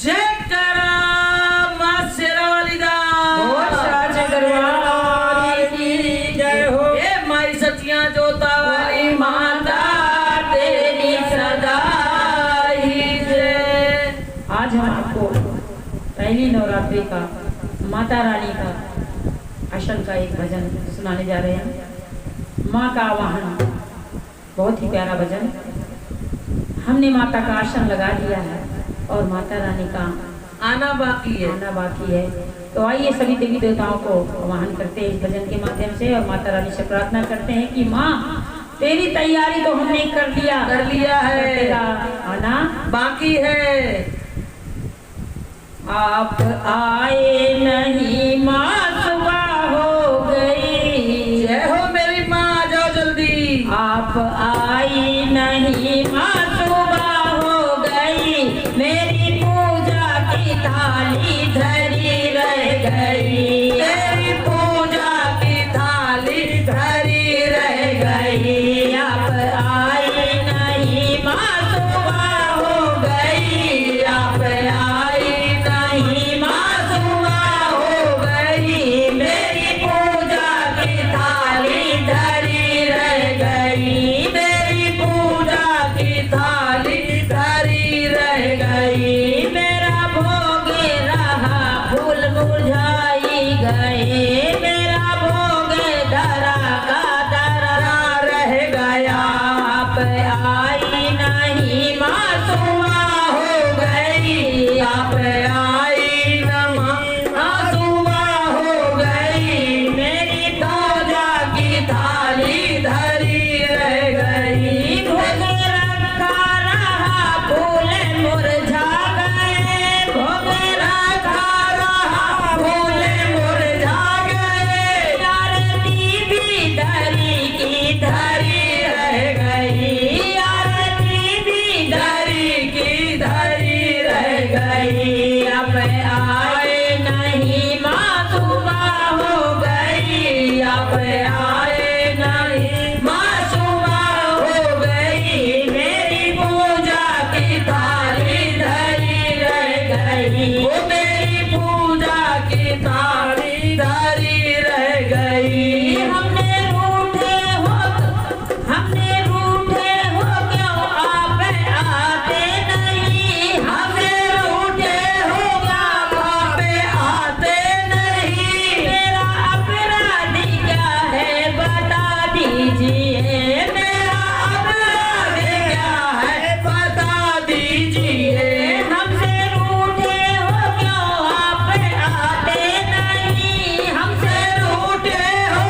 जयकारा मां शेरावाली दा साचे दरबार की जय हो। ए माई सचिया जोता वाली माता तेरी सदा ही जय। आज हम आपको पहली नवरात्रि का माता रानी का आसन का एक भजन सुनाने जा रहे हैं। माँ का आवाहन, बहुत ही प्यारा भजन। हमने माता का आसन लगा दिया है और माता रानी का आना बाकी है। तो आइए सभी देवी देवताओं को आवाहन करते हैं इस भजन के माध्यम से और माता रानी से प्रार्थना करते हैं कि माँ तेरी तैयारी तो हमने कर लिया है, तेरा आना बाकी है। आप आए नहीं माँ, सुबह हो गई। जय हो मेरी माँ, आ जाओ जल्दी। आप आई नहीं माँ, सुबह हो गई। मेरी पूजा की थाली धरी रह गई। तेरी पूजा की थाली धरी रह गई। आप आई नहीं माँ, सुबह हो गई। आप आई नहीं माँ, सुबह हो गई। मेरी पूजा की थाली धरी रह गई। मेरी पूजा की थाली धरी रह गई। मेरा भोग रहा फूल मुरझाई गए। मेरा भोग धरा का धरा रह गया। आप आई नहीं माँ, सुबह हो गई। आप आई न सुबह हो गई। मेरी पूजा की थाली धरी रह गई। भोग रखा रहा फूल मुरझा गए। भोग रखा रहा फूल मुरझा गए। आरती भी धरी की धरी रह गई। आरती भी धरी की धरी रह गई। अब आए नहीं माँ, सुबह हो गई। अब आए नहीं माँ, सुबह हो गई। मेरी पूजा की थाली धरी रह गई। वो मेरी पूजा की थाली धरी रह गई। हमने रूठे हो क्यों आप आते नहीं। हमने रूठे हो आप आते नहीं। मेरा अपराधी क्या है बता दीजिए। मेरा अपराध क्या है बता दीजिए। हमसे रूठे हो क्यों आप आते नहीं। हमसे रूठे हो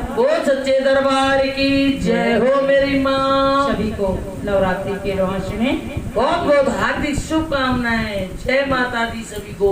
वो सच्चे दरबार की जय हो मेरी माँ। सभी को नवरात्रि के रोहांश में बहुत बहुत हार्दिक शुभकामनाएं। जय माता दी सभी को।